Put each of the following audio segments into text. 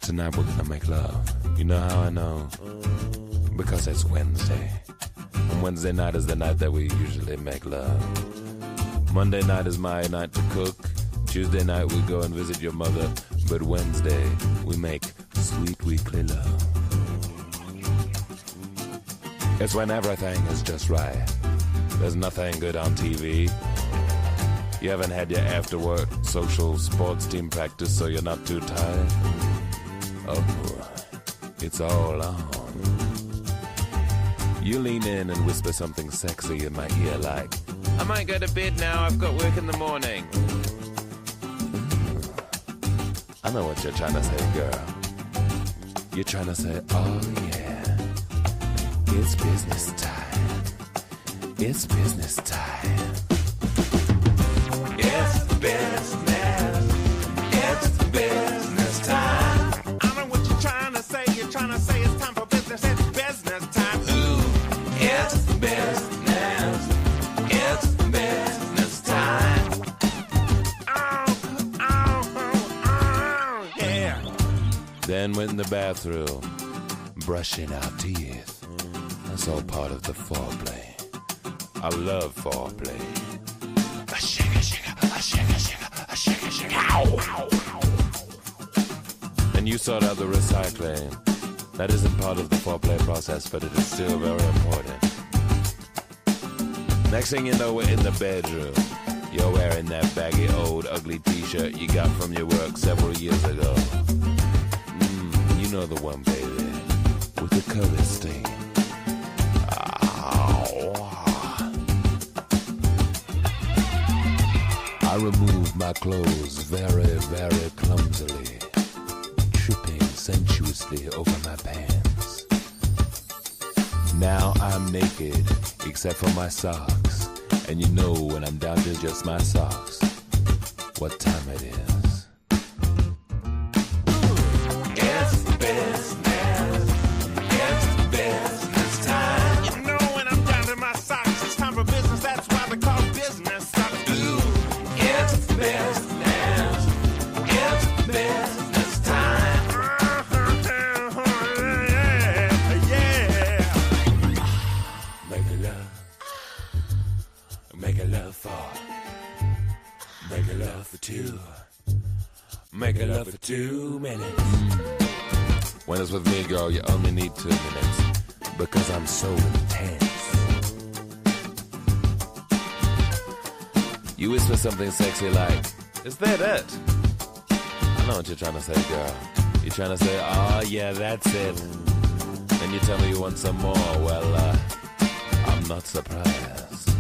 Tonight we're gonna make love. You know how I know? Because it's Wednesday. And Wednesday night is the night that we usually make love. Monday night is my night to cook. Tuesday night we go and visit your mother. But Wednesday we make sweet weekly love. It's when everything is just right. There's nothing good on TV. You haven't had your after-work social sports team practice, so you're not too tired. Oh, it's all on. You lean in and whisper something sexy in my ear like, I might go to bed now, I've got work in the morning. I know what you're trying to say, girl. You're trying to say, oh yeah, it's business time. It's business time. It's business. It's business time. I know what you're trying to say. You're trying to say it's time for business. It's business time. Ooh, it's business. It's business time. Yeah. Then went in the bathroom, brushing our teeth. That's all part of the foreplay. I love foreplay. A shake, a shake, a shake, a shake, a shake, a shake. Ow. And you sort out the recycling. That isn't part of the foreplay process, but it is still very important. Next thing you know, we're in the bedroom. You're wearing that baggy, old, ugly t-shirt you got from your work several years ago. You know the one, baby, with the color stain. I removed my clothes very, very clumsily, tripping sensuously over my pants. Now I'm naked, except for my socks, and you know when I'm down to just my socks, what time it is. It's business. It's business time. You know when I'm down to my socks, it's time for business. That's why they call business socks. Ooh. It's business. It's business time. Yeah. Make a love for. Make a love for two. Make a love for 2 minutes. When it's with me, girl, you only need 2 minutes. Because I'm so intense. You whisper something sexy like, is that it? I know what you're trying to say, girl. You're trying to say, oh yeah, that's it. Then you tell me you want some more. Well, I'm not surprised.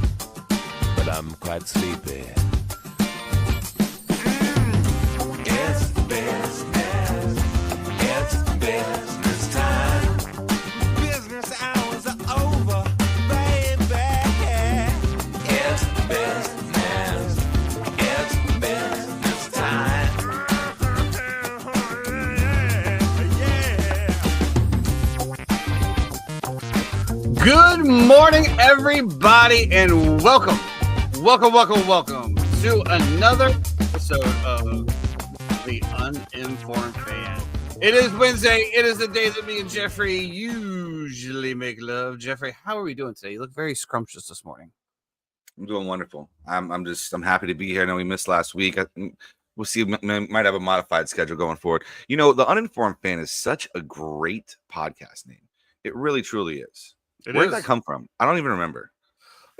But I'm quite sleepy. It's business. It's business time. Business hours are over, baby. It's business. It's business time. Good morning, everybody, and welcome to another episode of The Uninformed Fan. It is Wednesday. It is the day that me and Jeffrey usually make love. Jeffrey, how are we doing today? You look very scrumptious this morning. I'm doing wonderful. I'm happy to be here. I know we missed last week. We'll see. We might have a modified schedule going forward. You know, The Uninformed Fan is such a great podcast name. It really, truly is. Where did that come from? I don't even remember.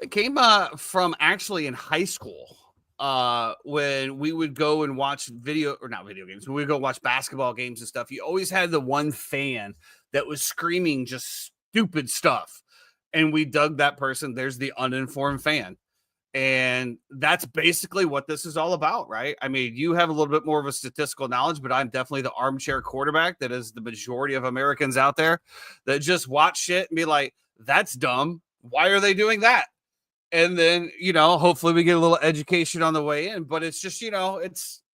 It came from actually in high school when we would go and watch not video games. When we would go watch basketball games and stuff. You always had the one fan that was screaming just stupid stuff. And we dug that person. There's the uninformed fan. And that's basically what this is all about, right? I mean, you have a little bit more of a statistical knowledge, but I'm definitely the armchair quarterback that is the majority of Americans out there that just watch shit and be like, that's dumb. Why are they doing that? And then, you know, hopefully we get a little education on the way in, but it's just, you know,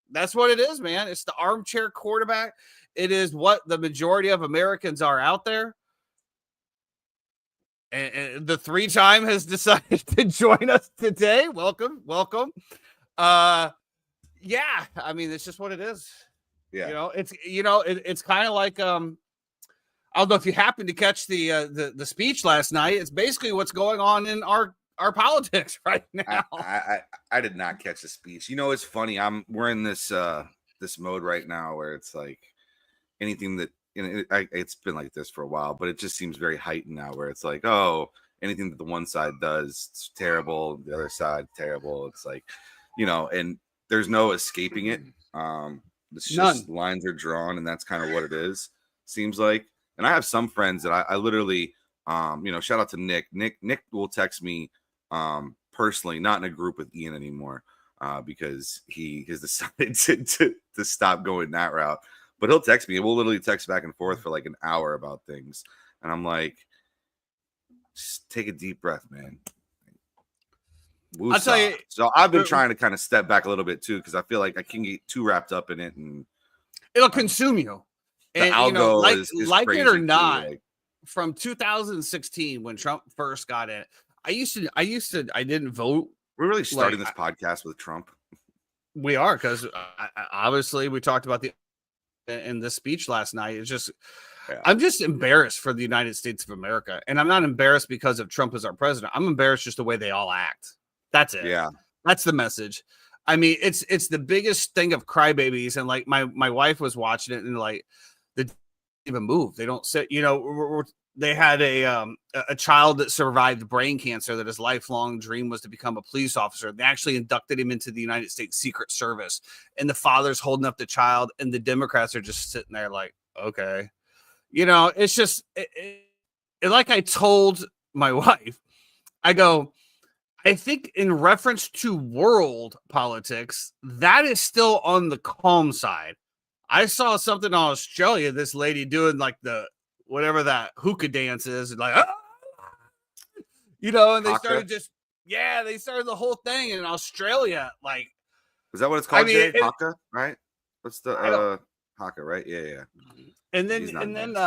that's what it is, man. It's the armchair quarterback. It is what the majority of Americans are out there. And the 3-time has decided to join us today. Welcome. Yeah, I mean, it's just what it is. Yeah. It's kind of like I don't know if you happen to catch the speech last night. It's basically what's going on in our politics right now. I did not catch the speech. It's funny. We're in this this mode right now where it's like anything that it's been like this for a while, but it just seems very heightened now. Where it's like, oh, anything that the one side does, it's terrible. The other side, terrible. It's like, and there's no escaping it. It's just lines are drawn, and that's kind of what it is. Seems like. And I have some friends that I literally, shout out to Nick. Nick will text me personally, not in a group with Ian anymore, because he has decided to stop going that route. But he'll text me, and we'll literally text back and forth for like an hour about things. And I'm like, just take a deep breath, man. I'll tell you. So I've been trying to kind of step back a little bit too, because I feel like I can get too wrapped up in it, and it'll consume you. And algo is like it or not, too, like, from 2016 when Trump first got in, I didn't vote. We're really starting this podcast with Trump. We are, because obviously we talked about in this speech last night. It's just, I'm just embarrassed for the United States of America, and I'm not embarrassed because of Trump as our president. I'm embarrassed just the way they all act. That's it. Yeah, that's the message. I mean, it's the biggest thing of crybabies, and like my wife was watching it, and like they don't even move. They don't sit. They had a child that survived brain cancer that his lifelong dream was to become a police officer. They actually inducted him into the United States Secret Service, and the father's holding up the child, and the Democrats are just sitting there like, okay, it's just like I told my wife, I go, I think in reference to world politics, that is still on the calm side. I saw something in Australia, this lady doing like the whatever that hookah dance is, and like, and they started they started the whole thing in Australia. Like, is that what it's called? Haka, right? What's the Haka, right? Yeah. And then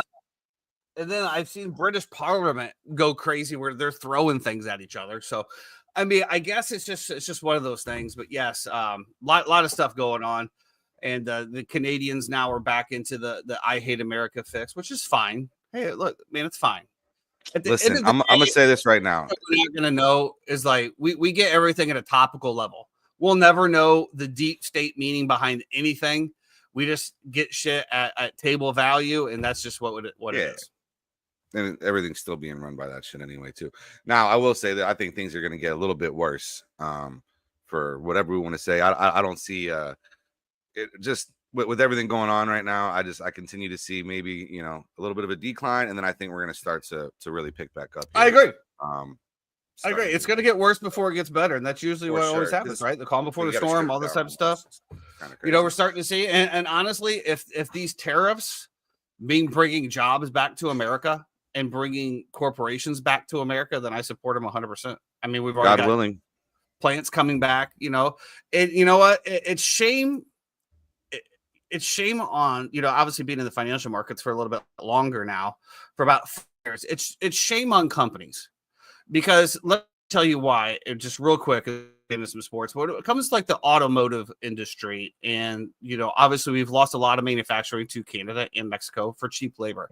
I've seen British Parliament go crazy where they're throwing things at each other. So, I mean, I guess it's just one of those things. But yes, lot of stuff going on. And the Canadians now are back into the I Hate America fix, which is fine. Hey, look, man, it's fine. Listen, I'm going to say this right now. What we're not going to know is like we get everything at a topical level. We'll never know the deep state meaning behind anything. We just get shit at table value, and that's just what it is. And everything's still being run by that shit anyway, too. Now, I will say that I think things are going to get a little bit worse for whatever we want to say. I don't see it just with everything going on right now. I continue to see maybe, a little bit of a decline, and then I think we're going to start to really pick back up here. I agree. I agree. It's going to get worse before it gets better, and that's usually what always happens, right? The calm before the storm, all this type of stuff. We're starting to see, and honestly, if these tariffs bringing jobs back to America and bringing corporations back to America, then I support them 100%. I mean, we've already got plants coming back, and you know what? It's shame. It's shame on, obviously being in the financial markets for a little bit longer now, for about 4 years. It's shame on companies, because let me tell you why. Just real quick, into some sports. But when it comes to like the automotive industry, and obviously we've lost a lot of manufacturing to Canada and Mexico for cheap labor.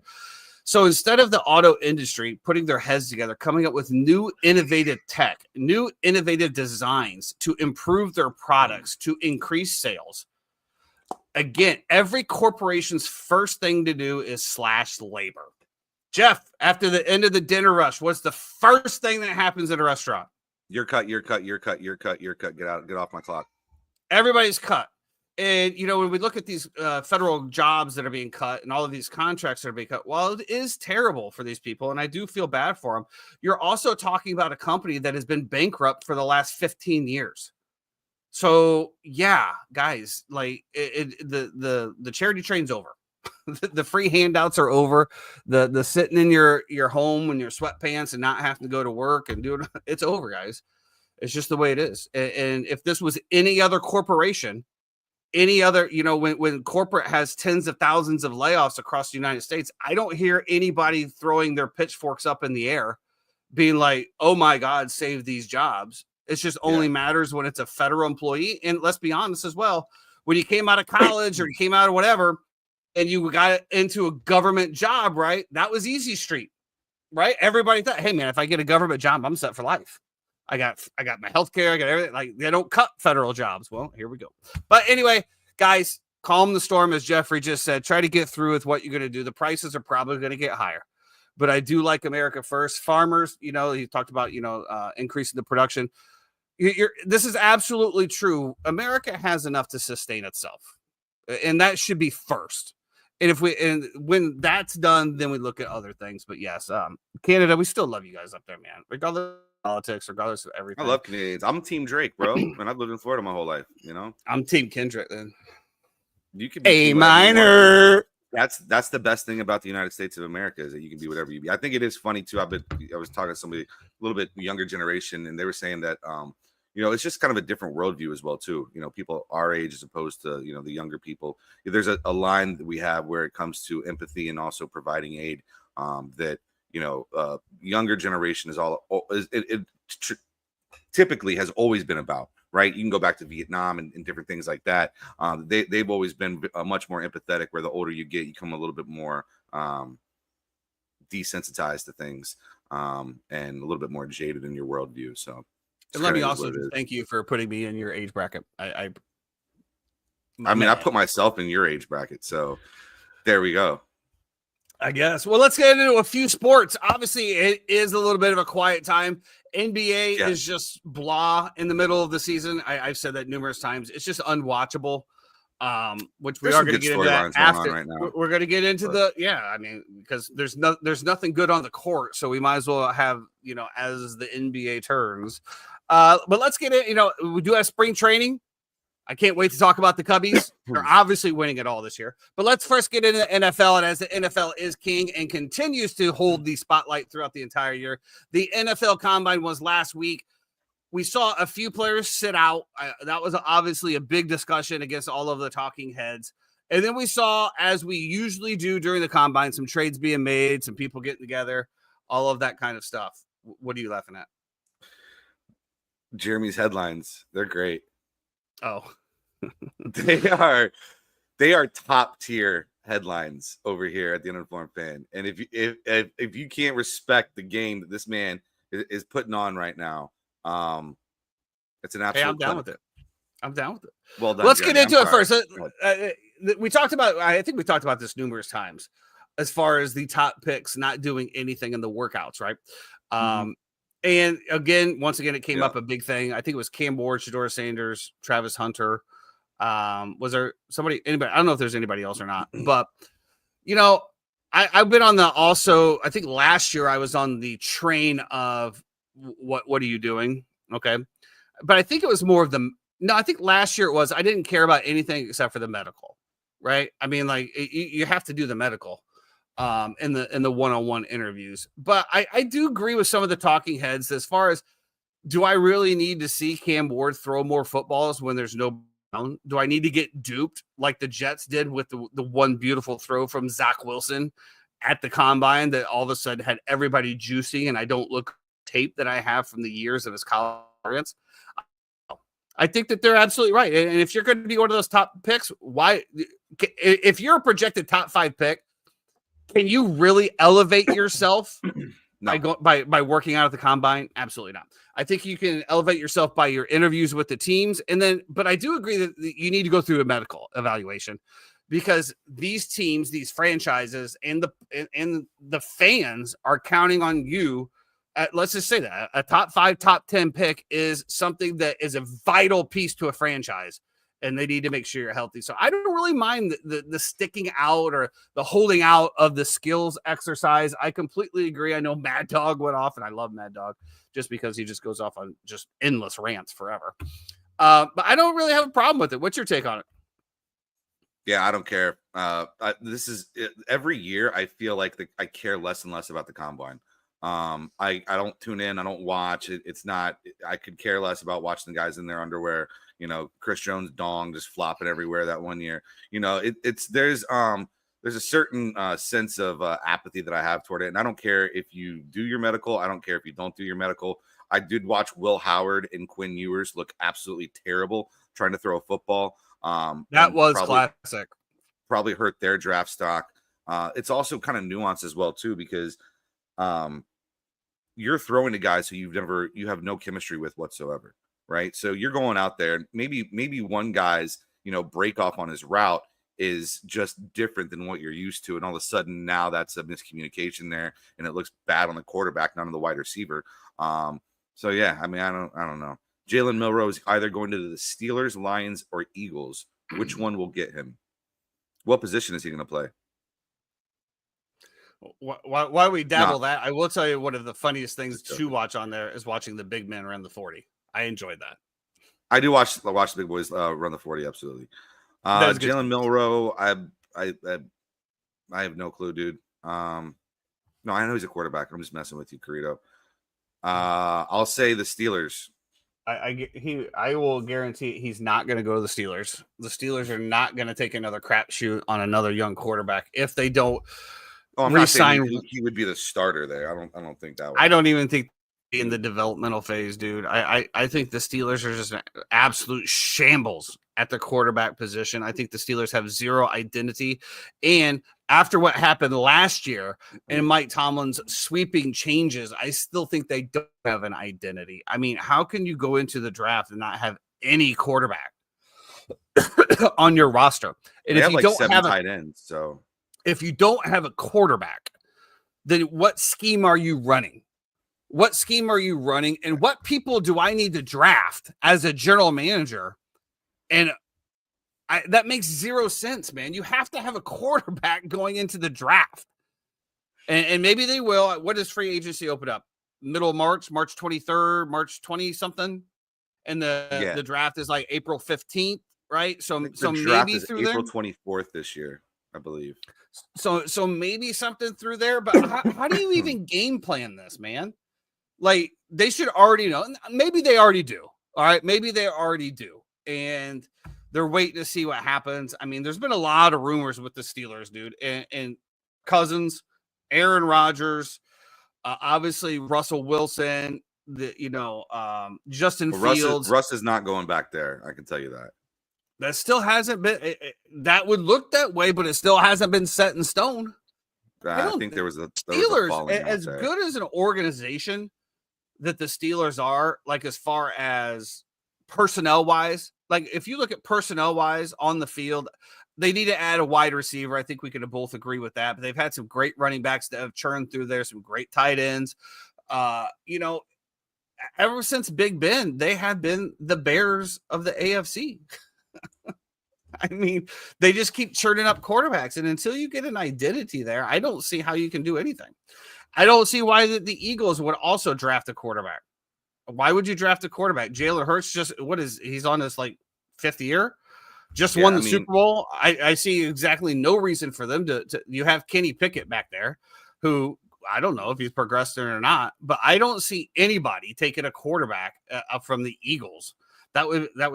So instead of the auto industry putting their heads together, coming up with new innovative tech, new innovative designs to improve their products, to increase sales, again, every corporation's first thing to do is slash labor. Jeff, after the end of the dinner rush, what's the first thing that happens in a restaurant? You're cut. Get off my clock. Everybody's cut. And, when we look at these federal jobs that are being cut and all of these contracts that are being cut, while it is terrible for these people, and I do feel bad for them, you're also talking about a company that has been bankrupt for the last 15 years. So, yeah, guys, like the charity train's over. The free handouts are over. The sitting in your home in your sweatpants and not having to go to work and do it, it's over, guys. It's just the way it is. And if this was any other corporation, any other, when corporate has tens of thousands of layoffs across the United States, I don't hear anybody throwing their pitchforks up in the air being like, oh my God, save these jobs. It's just only matters when it's a federal employee. And let's be honest as well, when you came out of college or you came out of whatever, and you got into a government job, right? That was easy street, right? Everybody thought, hey man, if I get a government job, I'm set for life. I got my health care, I got everything. Like, they don't cut federal jobs. Well, here we go. But anyway, guys, calm the storm, as Jeffrey just said. Try to get through with what you're going to do. The prices are probably going to get higher, but I do like America first. Farmers, you know, he talked about, increasing the production. This is absolutely true. America has enough to sustain itself, and that should be first. And when that's done, then we look at other things. But yes, Canada, we still love you guys up there, man. Regardless of politics, regardless of everything. I love Canadians. I'm Team Drake, bro. And I've lived in Florida my whole life. You know, I'm Team Kendrick. Then you can be A minor. That's the best thing about the United States of America, is that you can be whatever you be. I think it is funny too. I was talking to somebody a little bit younger generation, and they were saying that it's just kind of a different worldview as well too. You know, people our age as opposed to the younger people. There's a line that we have where it comes to empathy and also providing aid. That younger generation is typically has always been about. Right, you can go back to Vietnam and different things like that. They've always been much more empathetic. Where the older you get, you become a little bit more desensitized to things and a little bit more jaded in your worldview. So. And let me also thank you for putting me in your age bracket. I put myself in your age bracket, so there we go. I guess. Well, let's get into a few sports. Obviously, it is a little bit of a quiet time. NBA is just blah in the middle of the season. I've said that numerous times. It's just unwatchable. Which we are going to get into that after. Right now. We're going to get into because there's nothing good on the court, so we might as well have as the NBA turns. But let's get in. We do have spring training. I can't wait to talk about the Cubbies. They're obviously winning it all this year. But let's first get into the NFL. And as the NFL is king and continues to hold the spotlight throughout the entire year, the NFL Combine was last week. We saw a few players sit out. That was obviously a big discussion against all of the talking heads. And then we saw, as we usually do during the Combine, some trades being made, some people getting together, all of that kind of stuff. What are you laughing at? Jeremy's headlines. They're great. Oh, they are top tier headlines over here at the Uninformed Fan. And if you can't respect the game that this man is putting on right now, it's an absolute. Hey, I'm down with it. I'm down with it. Well done. Let's get into it first. We talked about. I think we talked about this numerous times, as far as the top picks not doing anything in the workouts, right? And once again, it came up a big thing. I think it was Cam Ward, Shedeur Sanders, Travis Hunter. Was there anybody? I don't know if there's anybody else or not, but I've been on I think last year I was on the train of what are you doing? Okay. But I think it was more of I think last year it was, I didn't care about anything except for the medical, right? I mean, like you have to do the medical in the one-on-one interviews. But I do agree with some of the talking heads as far as, do I really need to see Cam Ward throw more footballs when there's no down? Do I need to get duped like the Jets did with the one beautiful throw from Zach Wilson at the Combine that all of a sudden had everybody juicing, and I don't look tape that I have from the years of his college experience? I think that they're absolutely right. And if you're going to be one of those top picks, why, if you're a projected top 5 pick, can you really elevate yourself by working out at the Combine? Absolutely not. I think you can elevate yourself by your interviews with the teams. But I do agree that you need to go through a medical evaluation, because these teams, these franchises, and the fans are counting on you. Let's just say that a top 5, top 10 pick is something that is a vital piece to a franchise, and they need to make sure you're healthy. So I don't really mind the sticking out or the holding out of the skills exercise. I completely agree. I know Mad Dog went off, and I love Mad Dog just because he just goes off on just endless rants forever. But I don't really have a problem with it. What's your take on it? Yeah, I don't care. This is every year. I feel like I care less and less about the Combine. I don't tune in. I don't watch it. It's not, I could care less about watching the guys in their underwear, Chris Jones dong just flopping everywhere that one year. There's a certain sense of apathy that I have toward it. And I don't care if you do your medical. I don't care if you don't do your medical. I did watch Will Howard and Quinn Ewers look absolutely terrible trying to throw a football. That and was probably, classic. probably hurt their draft stock. It's also kind of nuanced as well too, because you're throwing to guys who you have no chemistry with whatsoever, right? So you're going out there, maybe one guy's, break off on his route is just different than what you're used to, and all of a sudden now that's a miscommunication there, and it looks bad on the quarterback, not on the wide receiver. So yeah, I mean, I don't know. Jalen Milroe is either going to the Steelers, Lions, or Eagles. Which one will get him? What position is he going to play? Why we dabble that? I will tell you, one of the funniest things to watch on there is watching the big men run the 40. I enjoyed that. I do watch the big boys run the 40. Absolutely. Jalen Milroe, I have no clue, dude. No, I know he's a quarterback. I'm just messing with you, Carito. I'll say the Steelers. I will guarantee he's not going to go to the Steelers. The Steelers are not going to take another crapshoot on another young quarterback if they don't. I'm not saying he would be the starter there. I don't think that. I don't even think in the developmental phase, dude. I think the Steelers are just an absolute shambles at the quarterback position. I think the Steelers have zero identity, and after what happened last year and Mike Tomlin's sweeping changes, I still think they don't have an identity. I mean, how can you go into the draft and not have any quarterback on your roster? And they if have you like don't 7 have tight ends, so if you don't have a quarterback, then what scheme are you running? What scheme are you running? And what people do I need to draft as a general manager? And that makes zero sense, man. You have to have a quarterback going into the draft. And maybe they will. What does free agency open up? Middle of March, March 23rd, March 20 something. And the draft is like April 15th, right? So maybe is through April there. 24th this year, I believe. So maybe something through there, but how do you even game plan this, man? Like, they should already know. Maybe they already do. All right. Maybe they already do. And they're waiting to see what happens. I mean, there's been a lot of rumors with the Steelers, dude. And Cousins, Aaron Rodgers, obviously Russell Wilson, Justin Fields. Russ is not going back there. I can tell you that. That still hasn't been. That would look that way, but it still hasn't been set in stone. I think there was a Steelers, as good as an organization that the Steelers are, like as far as personnel wise, like if you look at personnel wise on the field, they need to add a wide receiver. I think we could both agree with that. But they've had some great running backs that have churned through there, some great tight ends. Ever since Big Ben, they have been the Bears of the AFC. I mean, they just keep churning up quarterbacks. And until you get an identity there, I don't see how you can do anything. I don't see why the Eagles would also draft a quarterback. Why would you draft a quarterback? Jalen Hurts he's on his like 5th year, won the Super Bowl. I see exactly no reason for them to you have Kenny Pickett back there, who I don't know if he's progressed or not, but I don't see anybody taking a quarterback from the Eagles. That would I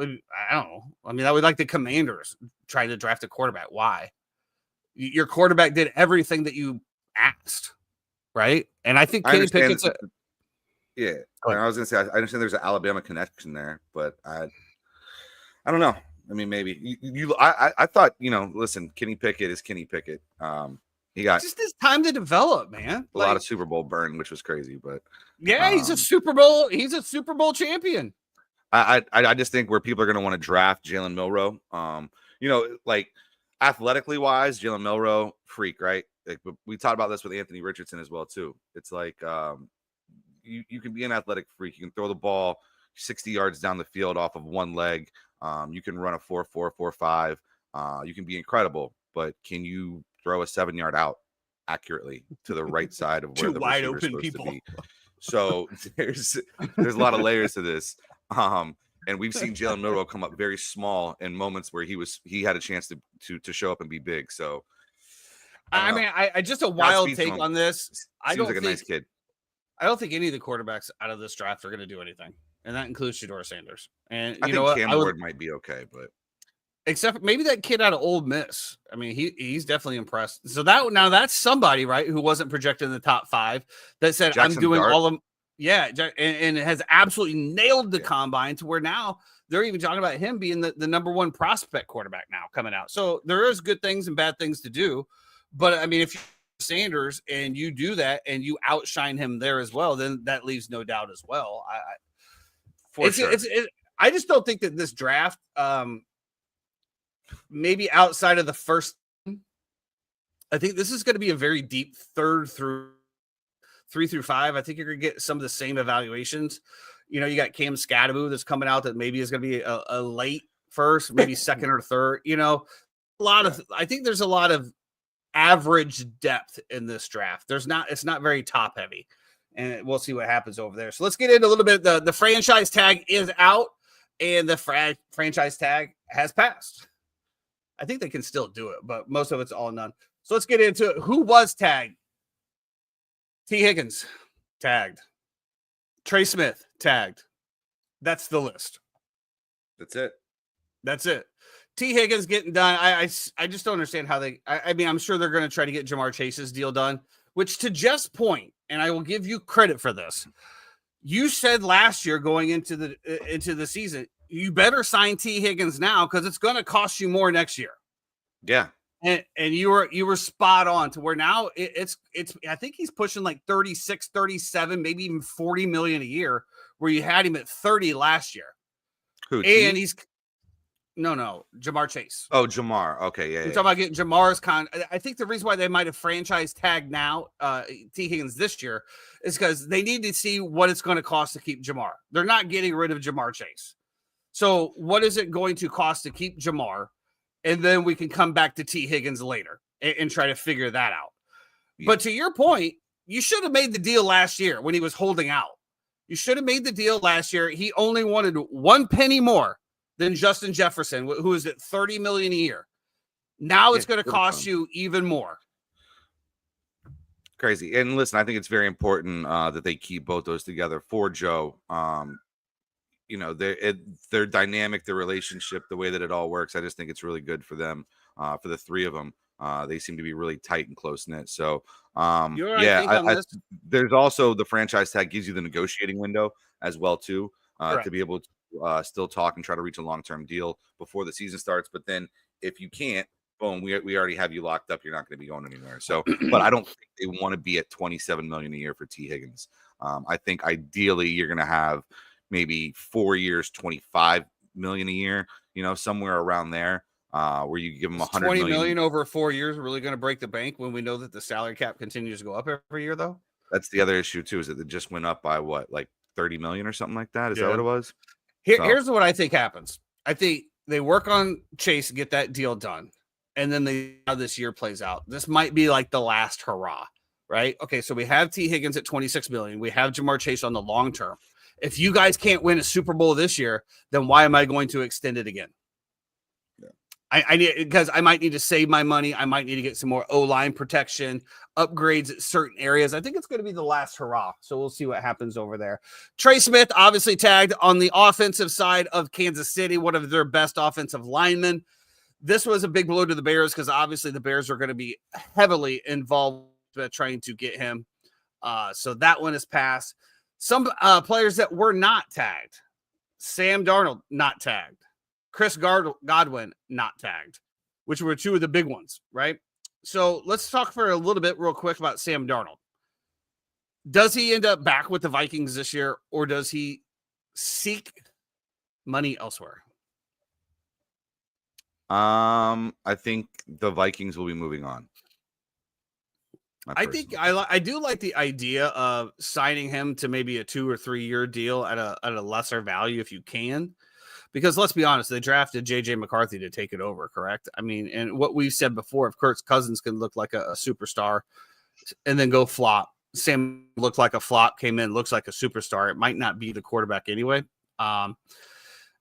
don't know. I mean, that would like the Commanders try to draft a quarterback. Why? Your quarterback did everything that you asked, right? And I think Kenny Pickett's yeah. I was gonna say I understand there's an Alabama connection there, but I don't know. I mean, maybe I thought, listen, Kenny Pickett is Kenny Pickett. He got just his time to develop, man. A lot of Super Bowl burn, which was crazy, but yeah, he's a Super Bowl champion. I just think where people are going to want to draft Jalen Milroe, like athletically wise, Jalen Milroe, freak, right? Like, we talked about this with Anthony Richardson as well too. It's like you can be an athletic freak. You can throw the ball 60 yards down the field off of one leg. You can run a 4.4, 4.5. You can be incredible, but can you throw a 7-yard out accurately to the right side of where the wide open people? To be? So there's a lot of layers to this. And we've seen Jalen Milroe come up very small in moments where he had a chance to show up and be big. So I just a wild take on this. Seems like a nice kid. I don't think any of the quarterbacks out of this draft are going to do anything, and that includes Shedeur Sanders. And I think Cam Ward might be okay, but except for maybe that kid out of Ole Miss. I mean, he's definitely impressed. So that's somebody, right, who wasn't projected in the top 5 that said, I'm doing all of. Yeah, and has absolutely nailed the combine to where now they're even talking about him being the number one prospect quarterback now coming out. So there is good things and bad things to do. But I mean, if you're Sanders and you do that and you outshine him there as well, then that leaves no doubt as well. I just don't think that this draft, maybe outside of the first, I think this is going to be a very deep 3 through 5. I think you're going to get some of the same evaluations. You know, you got Cam Scatteroo that's coming out that maybe is going to be a late first, maybe second or third. You know, I think there's a lot of average depth in this draft. It's not very top heavy, and we'll see what happens over there. So let's get into a little bit. The franchise tag is out, and the franchise tag has passed. I think they can still do it, but most of it's all none. So let's get into it. Who was tagged? T. Higgins tagged. Trey Smith tagged. That's the list. That's it. T. Higgins getting done. I just don't understand how I mean, I'm sure they're going to try to get Jamar Chase's deal done, which to Jeff's point, and I will give you credit for this. You said last year going into the season, you better sign T. Higgins now because it's going to cost you more next year. Yeah. And you were spot on to where now it's I think he's pushing like 36, 37, maybe even 40 million a year, where you had him at 30 last year. Who? And he's no, Jamar Chase. Oh, Jamar. Okay, yeah. We're talking about getting Jamar's I think the reason why they might have franchise tagged now T. Higgins this year is because they need to see what it's going to cost to keep Jamar. They're not getting rid of Jamar Chase. So what is it going to cost to keep Jamar? And then we can come back to T. Higgins later and try to figure that out. Yeah. But to your point, you should have made the deal last year when he was holding out. You should have made the deal last year. He only wanted 1 penny more than Justin Jefferson, who is at $30 million a year. Now it's going to cost you even more. Crazy. And listen, I think it's very important that they keep both those together for Joe. You know, their dynamic, their relationship, the way that it all works. I just think it's really good for them, for the three of them. They seem to be really tight and close knit. So, there's also the franchise tag gives you the negotiating window as well too, to be able to still talk and try to reach a long-term deal before the season starts. But then if you can't, boom, we already have you locked up. You're not going to be going anywhere. So, but I don't think they want to be at $27 million a year for T. Higgins. I think ideally you're going to have maybe 4 years, $25 million a year, you know, somewhere around there, where you give them $120 million over 4 years. Really going to break the bank when we know that the salary cap continues to go up every year, though. That's the other issue too, is that it just went up by what, like 30 million or something like that? Is that what it was? Here's what I think happens. I think they work on Chase and get that deal done, and then how this year plays out. This might be like the last hurrah, right? Okay, so we have T. Higgins at 26 million. We have Jamar Chase on the long term. If you guys can't win a Super Bowl this year, then why am I going to extend it again? Yeah. I need, because I might need to save my money. I might need to get some more O-line protection, upgrades at certain areas. I think it's going to be the last hurrah. So we'll see what happens over there. Trey Smith obviously tagged on the offensive side of Kansas City, one of their best offensive linemen. This was a big blow to the Bears because obviously the Bears are going to be heavily involved trying to get him. So that one is passed. Some players that were not tagged. Sam Darnold, not tagged. Chris Godwin, not tagged, which were two of the big ones, right? So let's talk for a little bit real quick about Sam Darnold. Does he end up back with the Vikings this year, or does he seek money elsewhere? I think the Vikings will be moving on. I think I do like the idea of signing him to maybe a 2 or 3 year deal at a lesser value if you can, because let's be honest, they drafted JJ McCarthy to take it over, correct? I mean, and what we've said before, if Kirk Cousins can look like a superstar and then go flop, Sam looked like a flop, came in, looks like a superstar. It might not be the quarterback anyway.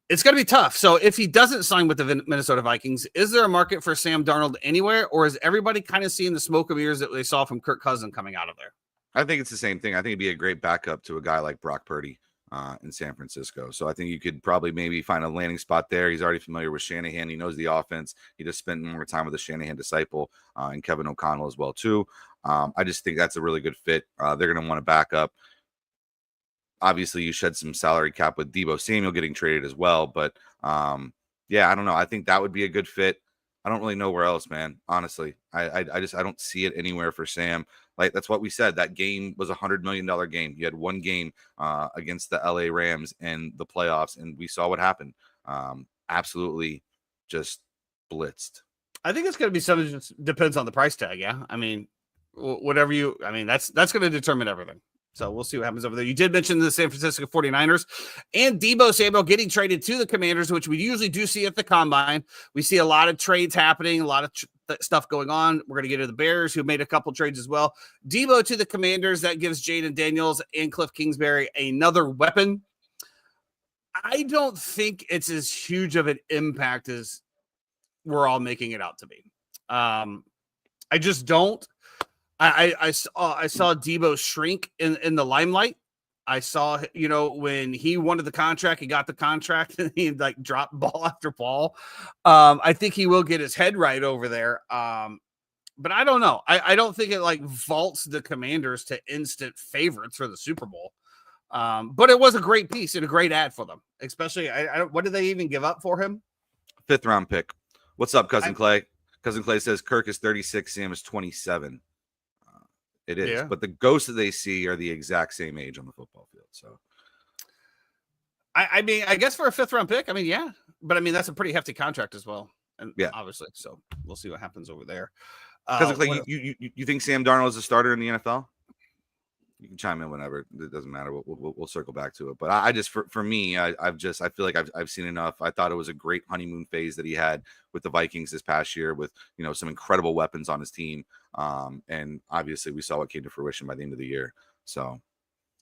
It's going to be tough. So if he doesn't sign with the Minnesota Vikings, is there a market for Sam Darnold anywhere, or is everybody kind of seeing the smoke and mirrors that they saw from Kirk Cousins coming out of there? I think it's the same thing. I think it'd be a great backup to a guy like Brock Purdy in San Francisco. So I think you could probably maybe find a landing spot there. He's already familiar with Shanahan. He knows the offense. He just spent more time with the Shanahan disciple and Kevin O'Connell as well too. I just think that's a really good fit. They're going to want to back up obviously you shed some salary cap with Deebo Samuel getting traded as well. But yeah, I don't know. I think that would be a good fit. I don't really know where else, man. Honestly, I don't see it anywhere for Sam. Like that's what we said. That game was $100 million game. You had one game against the LA Rams in the playoffs, and we saw what happened. Absolutely, just blitzed. I think it's going to be something that depends on the price tag. Yeah, I mean, whatever you. I mean, that's going to determine everything. So we'll see what happens over there. You did mention the San Francisco 49ers and Deebo Samuel getting traded to the Commanders, which we usually do see at the Combine. We see a lot of trades happening, a lot of stuff going on. We're going to get to the Bears, who made a couple trades as well. Deebo to the Commanders, that gives Jaden Daniels and Cliff Kingsbury another weapon. I don't think it's as huge of an impact as we're all making it out to be. I just don't. I saw Deebo shrink in the limelight. I saw, when he wanted the contract, he got the contract, and he like dropped ball after ball. I think he will get his head right over there. But I don't know. I don't think it like vaults the Commanders to instant favorites for the Super Bowl. But it was a great piece and a great ad for them, especially. What did they even give up for him? 5th round pick. What's up, Cousin Clay? Cousin Clay says Kirk is 36, Sam is 27. It is, yeah. But the ghosts that they see are the exact same age on the football field. So, I mean, I guess for a 5th round pick, I mean, yeah, but I mean that's a pretty hefty contract as well, and yeah, obviously. So we'll see what happens over there. Cousin Clay, you think Sam Darnold is a starter in the NFL? You can chime in whenever. It doesn't matter. We'll circle back to it. But I just, for me, I feel like I've seen enough. I thought it was a great honeymoon phase that he had with the Vikings this past year, with some incredible weapons on his team. And obviously we saw what came to fruition by the end of the year. So,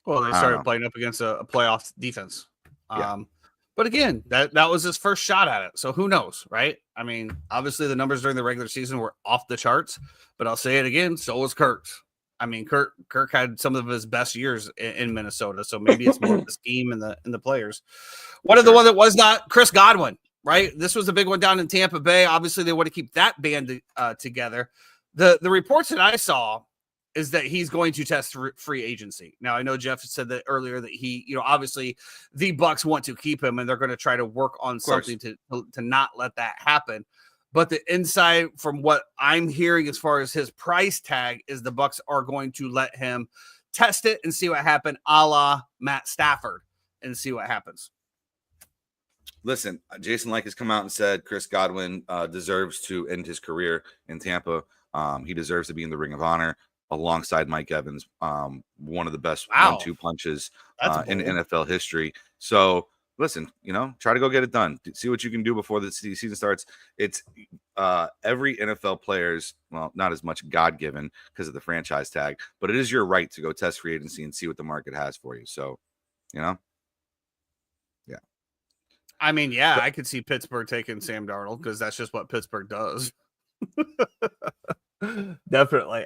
well, they started playing up against a playoff defense. But again, that was his first shot at it. So who knows, right? I mean, obviously the numbers during the regular season were off the charts, but I'll say it again, so was Kirk's. I mean, Kirk had some of his best years in Minnesota, so maybe it's more the scheme and the players. One of the one that was not Chris Godwin, right? This was a big one down in Tampa Bay. Obviously, they want to keep that band together. The reports that I saw is that he's going to test free agency. Now, I know Jeff said that earlier that he, obviously the Bucs want to keep him and they're going to try to work on something to not let that happen. But the inside from what I'm hearing as far as his price tag is the Bucs are going to let him test it and see what happened, a la Matt Stafford, and see what happens. Listen, Jason Licht has come out and said Chris Godwin deserves to end his career in Tampa. He deserves to be in the Ring of Honor alongside Mike Evans, one of the best 1-2 punches in NFL history. So, listen, try to go get it done. See what you can do before the season starts. It's every NFL player's, well, not as much God-given because of the franchise tag, but it is your right to go test free agency and see what the market has for you. So, yeah. I mean, yeah, I could see Pittsburgh taking Sam Darnold because that's just what Pittsburgh does. Definitely.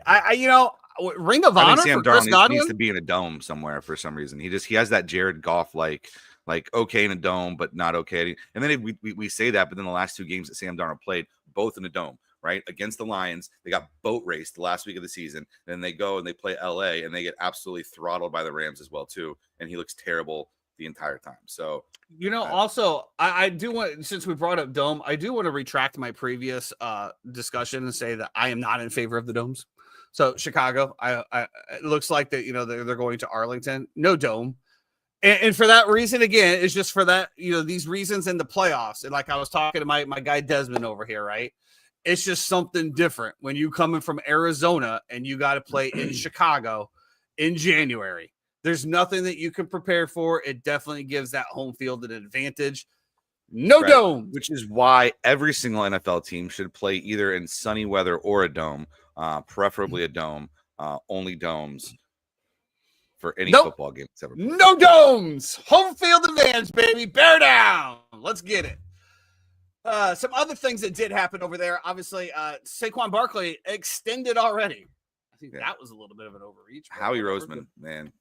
Ring of Honor Sam for Chris Godwin needs to be in a dome somewhere for some reason. He has that Jared Goff like okay in a dome, but not okay. And then we say that, but then the last 2 games that Sam Darnold played, both in a dome, right? Against the Lions, they got boat raced the last week of the season. Then they go and they play LA and they get absolutely throttled by the Rams as well too. And he looks terrible the entire time. So, also I do want, since we brought up dome, I do want to retract my previous discussion and say that I am not in favor of the domes. So Chicago, it looks like that, they're going to Arlington, no dome. And for that reason, again, it's just for that, these reasons in the playoffs. And like I was talking to my guy Desmond over here, right? It's just something different when you coming from Arizona and you got to play in Chicago in January. There's nothing that you can prepare for. It definitely gives that home field an advantage. No dome. Which is why every single NFL team should play either in sunny weather or a dome, preferably a dome, only domes. For any football game that's ever played. No domes. Home field advantage, baby. Bear down. Let's get it. Some other things that did happen over there. Obviously, Saquon Barkley extended already. I think that was a little bit of an overreach. Howie Roseman, man.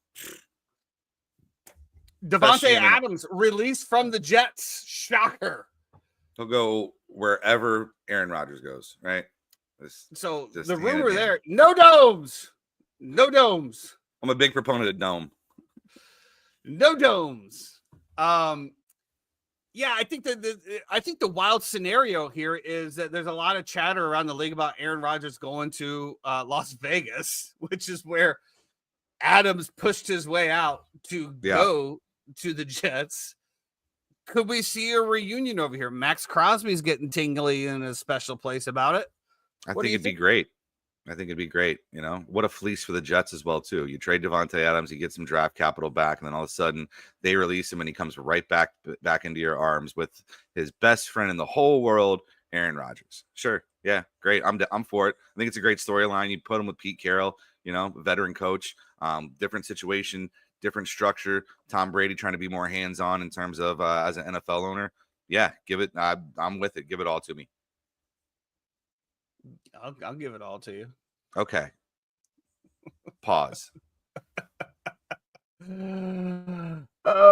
Devontae Adams released from the Jets. Shocker. He'll go wherever Aaron Rodgers goes, right? So the rumor there, no domes. No domes. I'm a big proponent of dome. No domes. Yeah, I think the wild scenario here is that there's a lot of chatter around the league about Aaron Rodgers going to Las Vegas, which is where Adams pushed his way out to go to the Jets. Could we see a reunion over here? Max Crosby's getting tingly in a special place about it. I think it'd be great. I think it'd be great. You know, what a fleece for the Jets as well, too. You trade Devontae Adams, you get some draft capital back, and then all of a sudden they release him and he comes right back into your arms with his best friend in the whole world, Aaron Rodgers. Sure. Yeah, great. I'm for it. I think it's a great storyline. You put him with Pete Carroll, you know, veteran coach, different situation, different structure. Tom Brady trying to be more hands-on in terms of as an NFL owner. Yeah, give it. I'm with it. Give it all to me. I'll give it all to you. Okay. Pause. The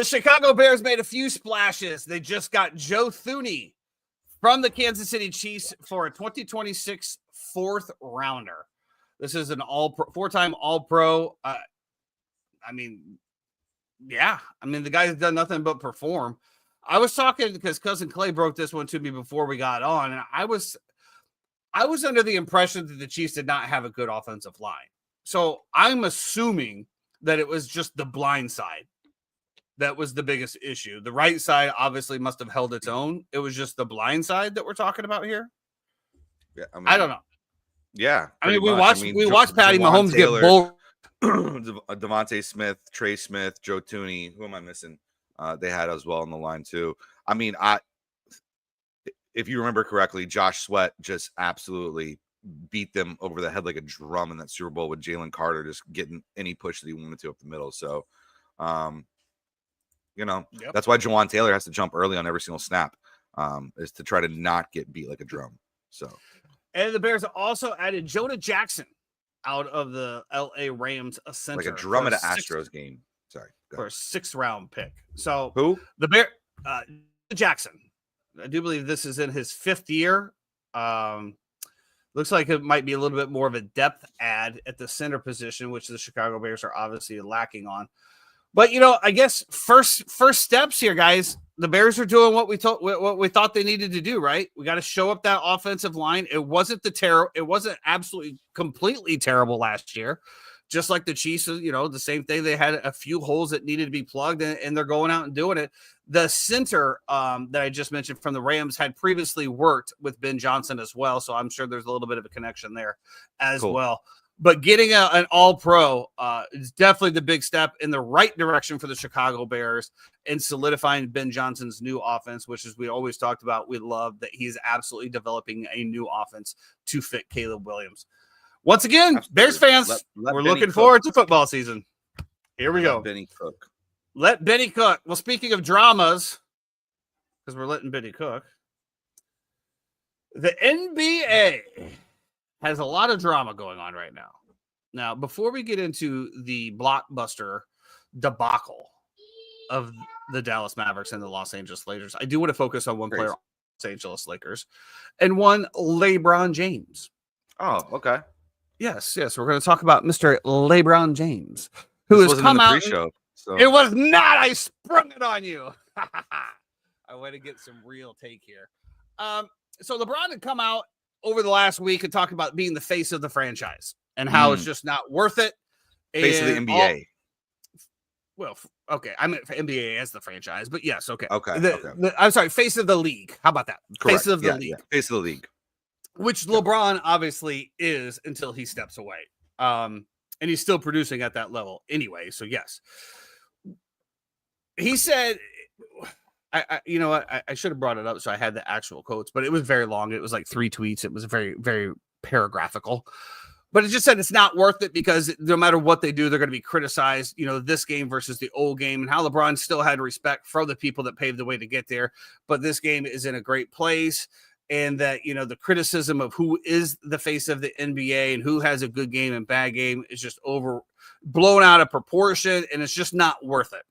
Chicago Bears made a few splashes. They just got Joe Thuney from the Kansas City Chiefs for a 2026 fourth rounder. This is an four-time All-Pro. I mean, the guy's done nothing but perform. I was talking because Cousin Clay broke this one to me before we got on, and I was under the impression that the Chiefs did not have a good offensive line. So I'm assuming that it was just the blind side that was the biggest issue. The right side obviously must have held its own. It was just the blind side that we're talking about here. Yeah, I don't know. Yeah, we watched Patty Mahomes Taylor, get bull. Devontae Smith, Trey Smith, Joe Thuney. Who am I missing? They had as well on the line too. I mean, if you remember correctly, Josh Sweat just absolutely beat them over the head like a drum in that Super Bowl with Jalen Carter just getting any push that he wanted to up the middle. So, that's why Jawan Taylor has to jump early on every single snap, is to try to not get beat like a drum. So, and the Bears also added Jonah Jackson out of the LA Rams center, like a drum at an Astros game. Sorry, for a 6th round pick. So who? The Bear Jackson. I do believe this is in his 5th year. Looks like it might be a little bit more of a depth add at the center position, which the Chicago Bears are obviously lacking on. But I guess first steps here, guys. The Bears are doing what we thought they needed to do, right? We got to show up that offensive line. It wasn't it wasn't absolutely completely terrible last year. Just like the Chiefs, the same thing. They had a few holes that needed to be plugged, and they're going out and doing it. The center that I just mentioned from the Rams had previously worked with Ben Johnson as well, so I'm sure there's a little bit of a connection there as well. But getting an All-Pro is definitely the big step in the right direction for the Chicago Bears and solidifying Ben Johnson's new offense, which, as we always talked about, we love that he's absolutely developing a new offense to fit Caleb Williams. Once again, absolutely. Bears fans, we're looking forward to football season. Here we go. Benny cook. Let Benny cook. Well, speaking of dramas, because we're letting Benny cook, the NBA has a lot of drama going on right now. Now, before we get into the blockbuster debacle of the Dallas Mavericks and the Los Angeles Lakers, I do want to focus on one player on Los Angeles Lakers and one LeBron James. Oh, okay. Yes. We're going to talk about Mr. LeBron James, who has come out. Pre-show, so. It was not. I sprung it on you. I want to get some real take here. So LeBron had come out over the last week and talk about being the face of the franchise and how it's just not worth it. Face of the NBA. Okay. I meant for NBA as the franchise, but yes. Okay. Okay. I'm sorry. Face of the league. How about that? Correct. Face of the league. Yeah. Face of the league. Which LeBron obviously is until he steps away. And he's still producing at that level anyway. So yes. He said, I should have brought it up so I had the actual quotes, but it was very long. It was like 3 tweets. It was very, very paragraphical. But it just said it's not worth it because no matter what they do, they're going to be criticized, this game versus the old game, and how LeBron still had respect for the people that paved the way to get there. But this game is in a great place. And that, the criticism of who is the face of the NBA and who has a good game and bad game is just blown out of proportion, and it's just not worth it.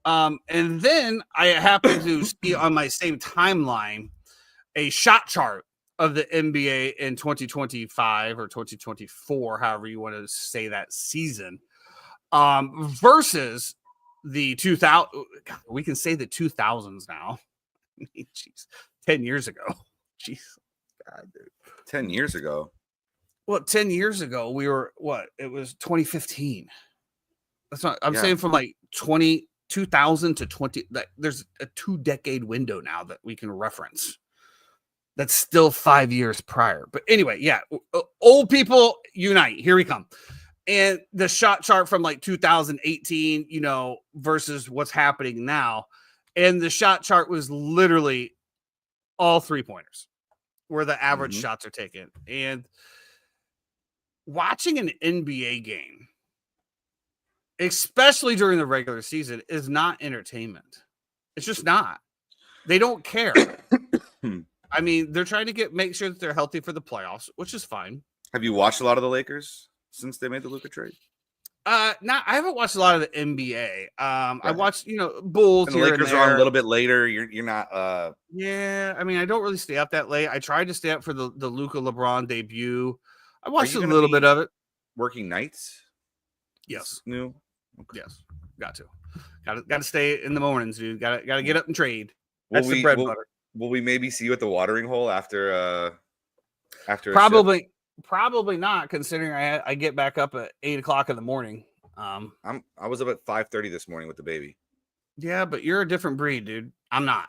And then I happened to see on my same timeline a shot chart of the NBA in 2025 or 2024, however you want to say that season, versus the 2000. We can say the 2000s now. Jeez, 10 years ago. Jeez, God, dude. 10 years ago. Well, 10 years ago, we were what? It was 2015. That's not. I'm saying from like 2000 to 20. There's a 2-decade window now that we can reference. That's still 5 years prior. But anyway, yeah, old people unite. Here we come. And the shot chart from like 2018, versus what's happening now. And the shot chart was literally all 3-pointers where the average shots are taken. And watching an NBA game, especially during the regular season, is not entertainment. It's just not. They don't care. I mean, they're trying to make sure that they're healthy for the playoffs, which is fine. Have you watched a lot of the Lakers since they made the Luka trade? I haven't watched a lot of the NBA. I watched, Bulls. And the Lakers are on a little bit later. You're not. Yeah, I mean, I don't really stay up that late. I tried to stay up for the Luka LeBron debut. I watched a little bit of it. Working nights? Yes. New? Okay. Yes. Got to stay in the mornings, dude. Got to get up and trade. That's the bread butter. Will we maybe see you at the watering hole after Probably not, considering I get back up at 8:00 in the morning. I was up at 5:30 this morning with the baby. Yeah, but you're a different breed, dude. I'm not.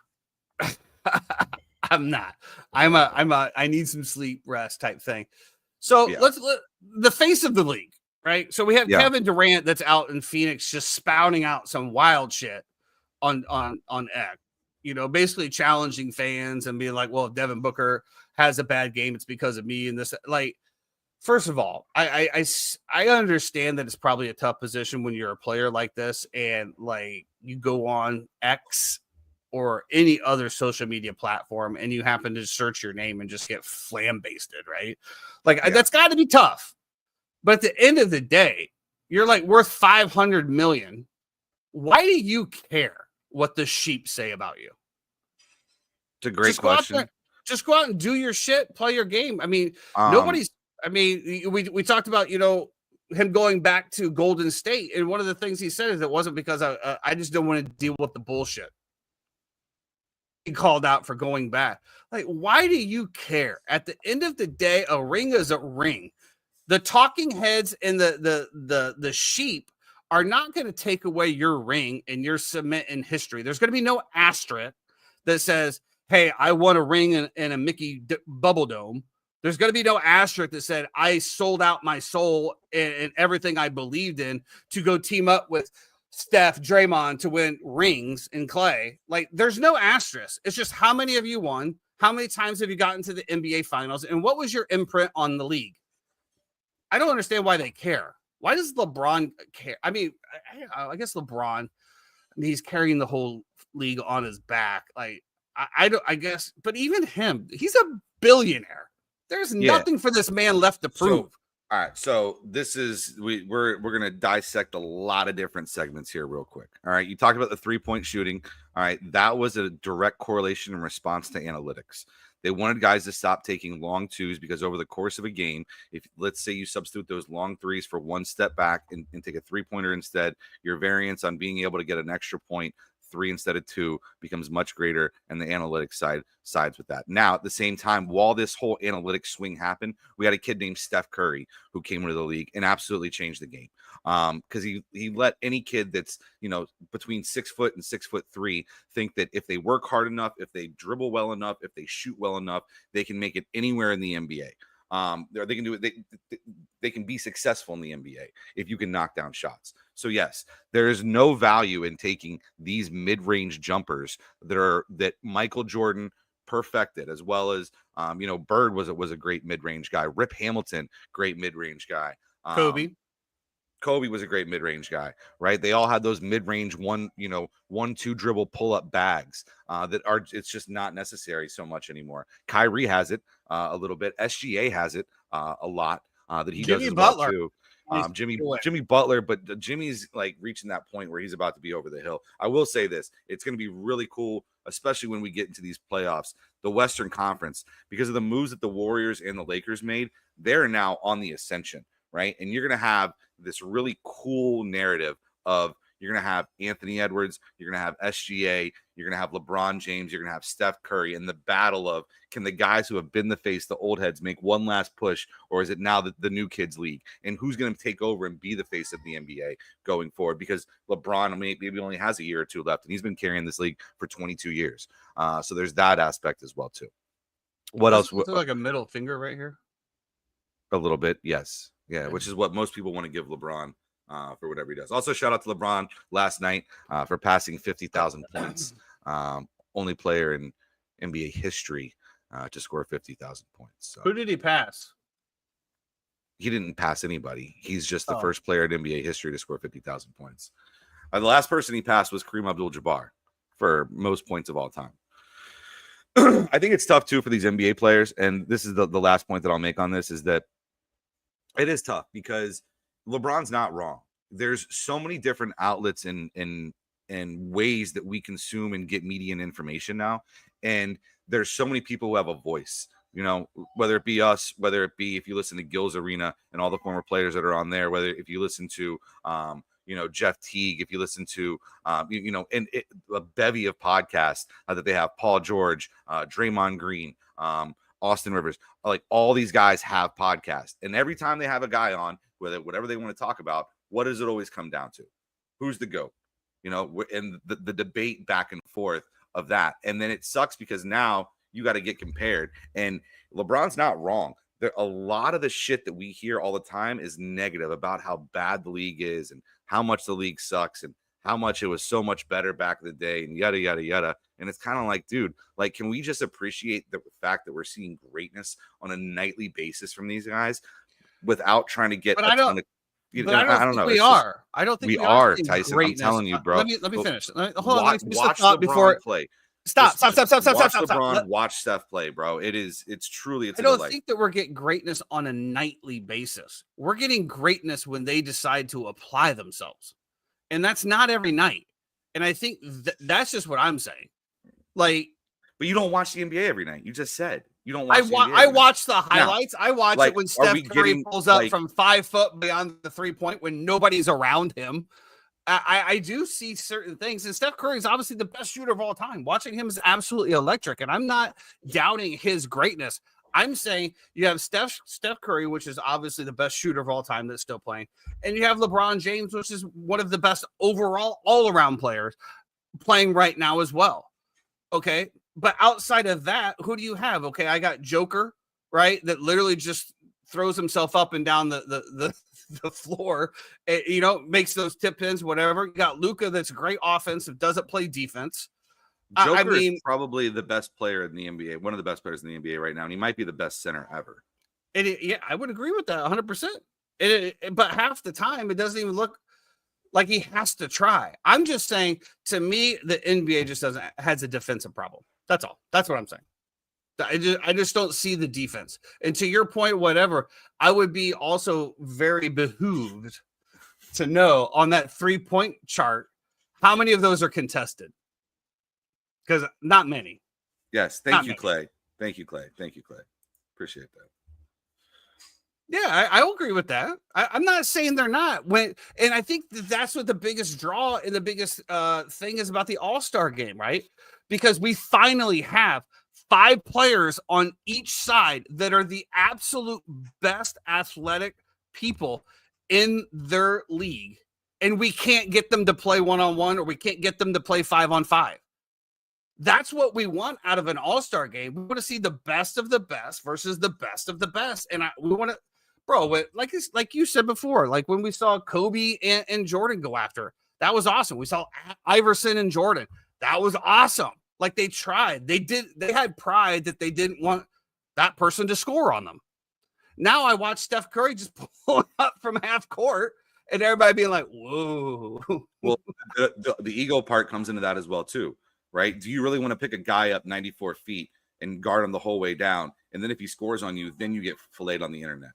I'm not. I need some sleep, rest type thing. So let's the face of the league, right? So we have Kevin Durant that's out in Phoenix just spouting out some wild shit on X. Basically challenging fans and being like, well, if Devin Booker has a bad game, it's because of me. And this, like, first of all, I understand that it's probably a tough position when you're a player like this and like you go on X or any other social media platform and you happen to search your name and just get flambasted, right? Like that's got to be tough. But at the end of the day, you're like worth $500 million. Why do you care what the sheep say about you? It's a great question. Just go out and do your shit, play your game. I mean, we talked about, him going back to Golden State. And one of the things he said is it wasn't because I just don't want to deal with the bullshit. He called out for going back. Like, why do you care? At the end of the day, a ring is a ring. The talking heads and the sheep are not going to take away your ring and your cement in history. There's going to be no asterisk that says, hey, I won a ring in a Mickey Bubble Dome. There's going to be no asterisk that said I sold out my soul and everything I believed in to go team up with Steph, Draymond to win rings in Clay. Like, there's no asterisk. It's just how many of you won? How many times have you gotten to the NBA Finals? And what was your imprint on the league? I don't understand why they care. Why does LeBron care? I mean, I guess LeBron, he's carrying the whole league on his back. Like, I guess, but even him, he's a billionaire. There's nothing for this man left to prove. All right, so this is we're gonna dissect a lot of different segments here real quick. All right, you talked about the 3-point shooting. All right, that was a direct correlation in response to analytics. They wanted guys to stop taking long twos because over the course of a game, if let's say you substitute those long threes for one step back and take a 3-pointer instead, your variance on being able to get an extra point, 3 instead of 2, becomes much greater, and the analytics side sides with that. Now, at the same time, while this whole analytics swing happened, we had a kid named Steph Curry who came into the league and absolutely changed the game because he let any kid that's between 6 foot and 6'3" think that if they work hard enough, if they dribble well enough, if they shoot well enough, they can make it anywhere in the NBA. They can do it. They can be successful in the NBA if you can knock down shots. So yes, there is no value in taking these mid-range jumpers that Michael Jordan perfected, as well as Bird was a great mid-range guy. Rip Hamilton, great mid-range guy. Kobe was a great mid-range guy, right? They all had those mid-range 1-2 dribble pull-up bags it's just not necessary so much anymore. Kyrie has it a little bit. SGA has it a lot that he does as well too. Jimmy Butler, but Jimmy's like reaching that point where he's about to be over the hill. I will say this: it's going to be really cool, especially when we get into these playoffs, the Western Conference, because of the moves that the Warriors and the Lakers made. They're now on the ascension, right? And you're going to have this really cool narrative of you're going to have Anthony Edwards, you're going to have SGA, you're going to have LeBron James, you're going to have Steph Curry, and the battle of can the guys who have been the face, the old heads, make one last push, or is it now the new kids league? And who's going to take over and be the face of the NBA going forward? Because LeBron maybe only has a year or two left, and he's been carrying this league for 22 years. So there's that aspect as well too. What else? Like a middle finger right here. A little bit, yes, yeah, which is what most people want to give LeBron. For whatever he does. Also, shout out to LeBron last night for passing 50,000 points. Only player in NBA history to score 50,000 points. So. Who did he pass? He didn't pass anybody. He's just the first player in NBA history to score 50,000 points. The last person he passed was Kareem Abdul-Jabbar for most points of all time. I think it's tough, too, for these NBA players. And this is the last point that I'll make on this is that it is tough because LeBron's not wrong. There's so many different outlets and ways that we consume and get media and information now. And there's so many people who have a voice, you know, whether it be us, whether it be if you listen to Gil's Arena and all the former players that are on there, whether if you listen to, Jeff Teague, if you listen to, a bevy of podcasts that they have, Paul George, Draymond Green, Austin Rivers, like all these guys have podcasts. And every time they have a guy on, whatever they want to talk about, what does it always come down to? Who's the GOAT? And the debate back and forth of that. And then it sucks because now you got to get compared. And LeBron's not wrong. A lot of the shit that we hear all the time is negative about how bad the league is and how much the league sucks and how much it was so much better back in the day and yada, yada, yada. And it's kind of like, dude, like, can we just appreciate the fact that we're seeing greatness on a nightly basis from these guys without trying to get I don't know. We are. I don't think we are, Tyson. Greatness. I'm telling you, bro. Let me finish. Hold on. Watch LeBron before play. Stop. Watch LeBron. Watch Steph play, bro. It's truly. I don't think that we're getting greatness on a nightly basis. We're getting greatness when they decide to apply themselves, and that's not every night. And I think that's just what I'm saying. Like, but you don't watch the NBA every night. You just said. You don't watch I watch the highlights. I watch it when Steph Curry pulls up from 5 foot beyond the 3-point when nobody's around him. I do see certain things, and Steph Curry is obviously the best shooter of all time. Watching him is absolutely electric, and I'm not doubting his greatness. I'm saying you have Steph Curry, which is obviously the best shooter of all time that's still playing, and you have LeBron James, which is one of the best overall all-around players playing right now as well. Okay. But outside of that, who do you have? Okay, I got Joker, right? That literally just throws himself up and down the floor, makes those tip ins, whatever. You got Luka, that's great offensive, doesn't play defense. Joker is probably the best player in the NBA, one of the best players in the NBA right now, and he might be the best center ever. I would agree with that 100%. But half the time, it doesn't even look like he has to try. I'm just saying, to me, the NBA just has a defensive problem. That's all. That's what I'm saying. I just don't see the defense. And to your point, whatever, I would be also very behooved to know on that 3-point chart, how many of those are contested? Because not many. Yes. Thank you, Clay. Thank you, Clay. Appreciate that. Yeah, I will agree with that. I'm not saying they're not. And I think that's what the biggest draw and the biggest thing is about the All-Star game, right? Because we finally have 5 players on each side that are the absolute best athletic people in their league, and we can't get them to play 1-on-1 or we can't get them to play 5-on-5. That's what we want out of an All-Star game. We want to see the best of the best versus the best of the best, and we want to. Bro, like you said before, like when we saw Kobe and Jordan go after, that was awesome. We saw Iverson and Jordan. That was awesome. Like they tried. They had pride that they didn't want that person to score on them. Now I watch Steph Curry just pull up from half court and everybody being like, whoa. Well, the ego part comes into that as well, too, right? Do you really want to pick a guy up 94 feet and guard him the whole way down? And then if he scores on you, then you get filleted on the internet.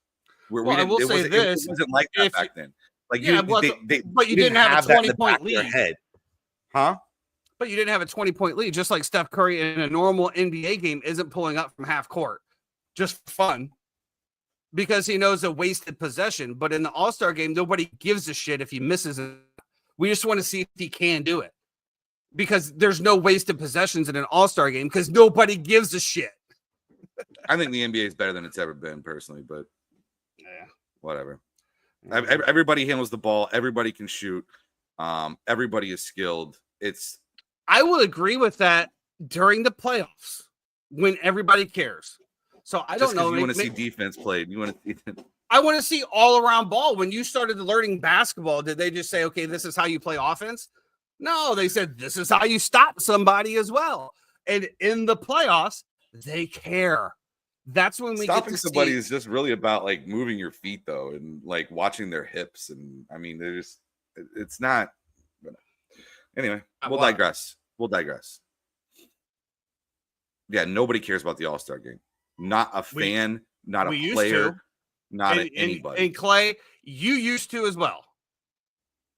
I will say this: it wasn't like that back then. Like, but you didn't have a 20-point lead. Head. Huh? But you didn't have a 20-point lead, just like Steph Curry in a normal NBA game isn't pulling up from half court just for fun because he knows a wasted possession. But in the All-Star game, nobody gives a shit if he misses it. We just want to see if he can do it because there's no wasted possessions in an All-Star game because nobody gives a shit. I think the NBA is better than it's ever been, personally, but whatever. Mm-hmm. Everybody handles the ball. Everybody can shoot. Everybody is skilled. I will agree with that during the playoffs when everybody cares. So I don't know. You want to see defense played. I want to see all around ball. When you started learning basketball, did they just say, okay, this is how you play offense? No, they said this is how you stop somebody as well. And in the playoffs, they care. That's when we stopping get to somebody see. is just really about like moving your feet though, and like watching their hips. And I mean, it's not. Anyway, we'll digress. Yeah, nobody cares about the All-Star game. Not a fan, not a player, not anybody. And Clay, you used to as well.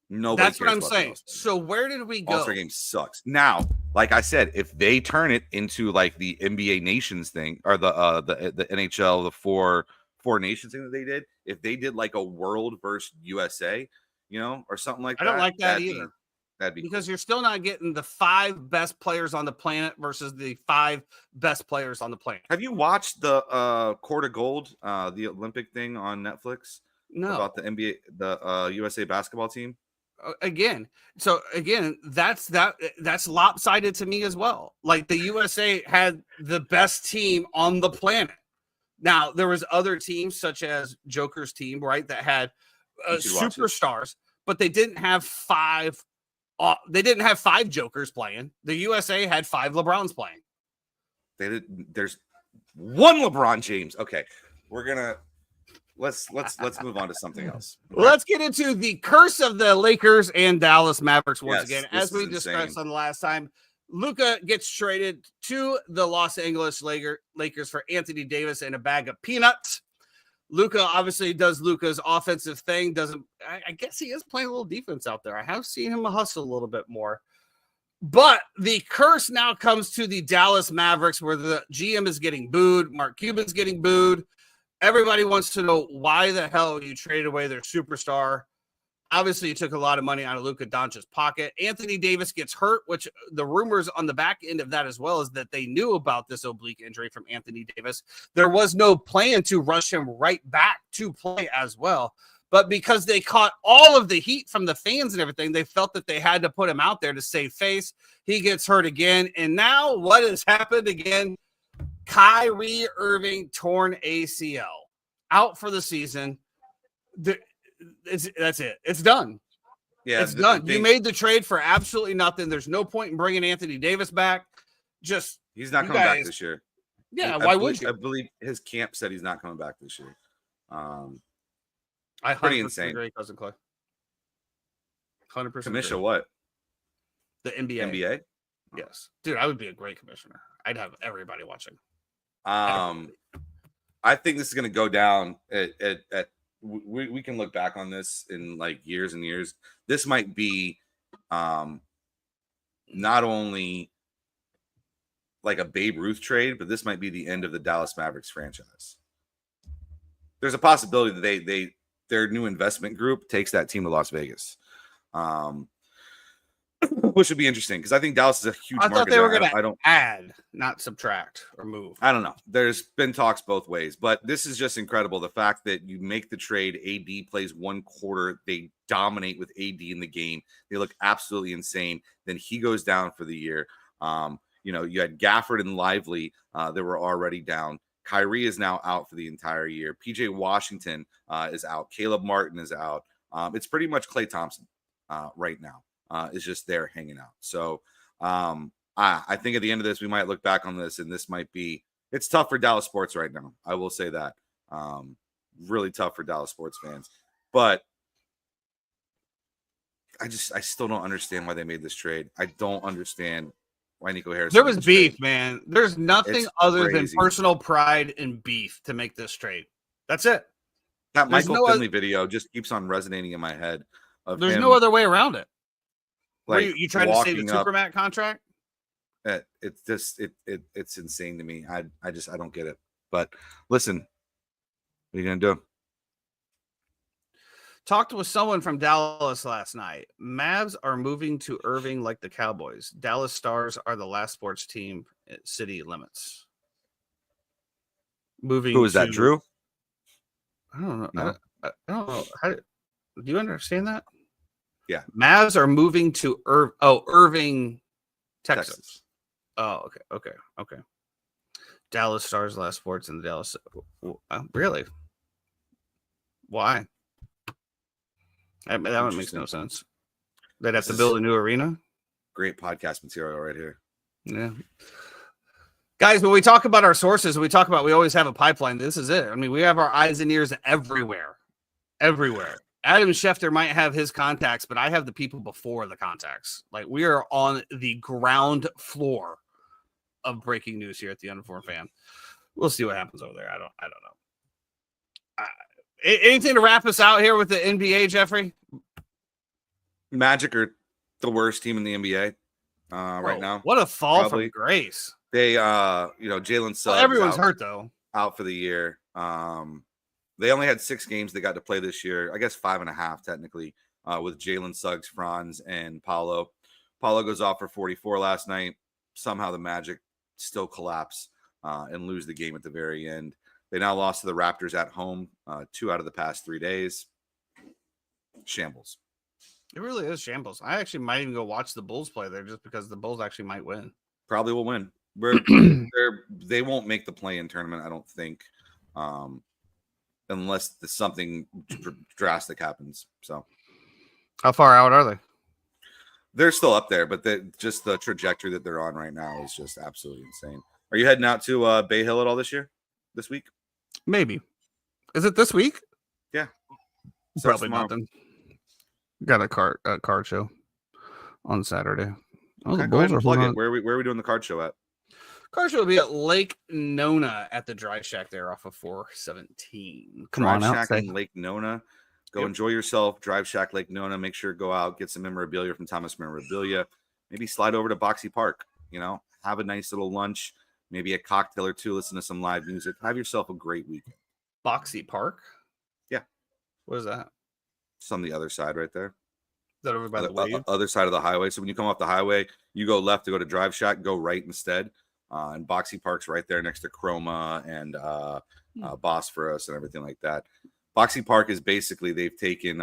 Nobody. That's what I'm saying. So where did we go? All-Star game sucks. Now, like I said, if they turn it into like the NBA Nations thing or the NHL, the four nations thing that they did, if they did like a world versus USA, or something like that. I don't like that either. That'd be because you're still not getting the 5 best players on the planet versus the 5 best players on the planet. Have you watched the Court of Gold, the Olympic thing on Netflix? No. About the NBA, the USA basketball team? Again, that's lopsided to me as well. Like the USA had the best team on the planet. Now there was other teams such as Joker's team, right, that had superstars, but they didn't have 5. They didn't have 5 Jokers playing. The USA had 5 LeBrons playing. There's one LeBron James. Okay, we're gonna let's move on to something else. Let's get into the curse of the Lakers and Dallas Mavericks once again. As we discussed on the last time, Luka gets traded to the Los Angeles Lakers for Anthony Davis and a bag of peanuts. Luka obviously does Luka's offensive thing. I guess he is playing a little defense out there. I have seen him hustle a little bit more. But the curse now comes to the Dallas Mavericks where the GM is getting booed. Mark Cuban's getting booed. Everybody wants to know why the hell you traded away their superstar. Obviously, you took a lot of money out of Luka Doncic's pocket. Anthony Davis gets hurt, which the rumors on the back end of that as well is that they knew about this oblique injury from Anthony Davis. There was no plan to rush him right back to play as well. But because they caught all of the heat from the fans and everything, they felt that they had to put him out there to save face. He gets hurt again. And now what has happened again? Kyrie Irving torn ACL out for the season. That's it. It's done. Yeah, it's done. You made the trade for absolutely nothing. There's no point in bringing Anthony Davis back. He's not coming back this year. Yeah, why would you? I believe his camp said he's not coming back this year. Pretty insane. Agree, Cousin Clay. 100%. Commissioner what? The NBA. NBA? Yes, dude, I would be a great commissioner. I'd have everybody watching. I think this is going to go down at we can look back on this in like years and years. This might be not only like a Babe Ruth trade, but this might be the end of the Dallas Mavericks franchise. There's a possibility that their new investment group takes that team to Las Vegas, which would be interesting because I think Dallas is a huge market. I thought they were going to add, not subtract or move. I don't know. There's been talks both ways, but this is just incredible. The fact that you make the trade, AD plays one quarter, they dominate with AD in the game. They look absolutely insane. Then he goes down for the year. You had Gafford and Lively that were already down. Kyrie is now out for the entire year. PJ Washington is out. Caleb Martin is out. It's pretty much Klay Thompson right now. Is just there hanging out. So I think at the end of this, we might look back on this and this might be, it's tough for Dallas sports right now. I will say that. Really tough for Dallas sports fans. But I still don't understand why they made this trade. I don't understand why Nico Harris. There was beef, man. There's nothing other crazy. than personal pride and beef to make this trade. That's it. That There's Michael no Finley video just keeps on resonating in my head. There's him, no other way around it. like You trying to say the walking up. Supermat contract? It's just it's insane to me. I don't get it. But listen, what are you gonna do? Talked with someone from Dallas last night. Mavs are moving to Irving like the Cowboys. Dallas Stars are the last sports team at city limits. Moving. Who is that, Drew? I don't know. No. I don't know. Do you understand that? Yeah. Mavs are moving to Irving, Texas. Oh, okay. Dallas Stars last sports in the Dallas. Really? Why? That one makes no sense. They'd have to build a new arena. Great podcast material right here. Yeah. Guys, when we talk about our sources, we always have a pipeline. This is it. I mean, we have our eyes and ears everywhere. Everywhere. Adam Schefter might have his contacts, but I have the people before the contacts. Like, we are on the ground floor of breaking news here at the Uninformed Fan. We'll see what happens over there. I don't know. Anything to wrap us out here with the NBA, Jeffrey? Magic are the worst team in the NBA right now. What a fall Probably. from grace. They, Jalen Suggs. Everyone's hurt though. Out for the year. They only had 6 games they got to play this year. I guess 5.5 technically. With Jalen Suggs, Franz, and Paolo. Paolo goes off for 44 last night. Somehow the Magic still collapse and lose the game at the very end. They now lost to the Raptors at home 2 out of the past 3 days. Shambles. It really is shambles. I actually might even go watch the Bulls play there just because the Bulls actually might win. Probably will win. They won't make the play-in tournament, I don't think, unless something drastic happens. So, how far out are they? They're still up there, but just the trajectory that they're on right now is just absolutely insane. Are you heading out to Bay Hill at all this week? Maybe. Is it this week? Yeah. Probably not then. Got a card show on Saturday. Oh, okay, the go ahead Bulls and are plug on. it. Where are we doing the card show at? Card show will be at Lake Nona at the Dry Shack there off of 417. Come Drive on out. Shack in Lake Nona. Go enjoy yourself. Drive Shack Lake Nona. Make sure to go out, get some memorabilia from Thomas Memorabilia. Maybe slide over to Boxy Park. Have a nice little lunch. Maybe a cocktail or two. Listen to some live music. Have yourself a great weekend. Boxy Park? Yeah. What is that? It's on the other side right there. Is that over by the wave? Other side of the highway. So when you come off the highway, you go left to go to Drive Shack, go right instead. And Boxy Park's right there next to Chroma and Bosphorus and everything like that. Boxy Park is basically, they've taken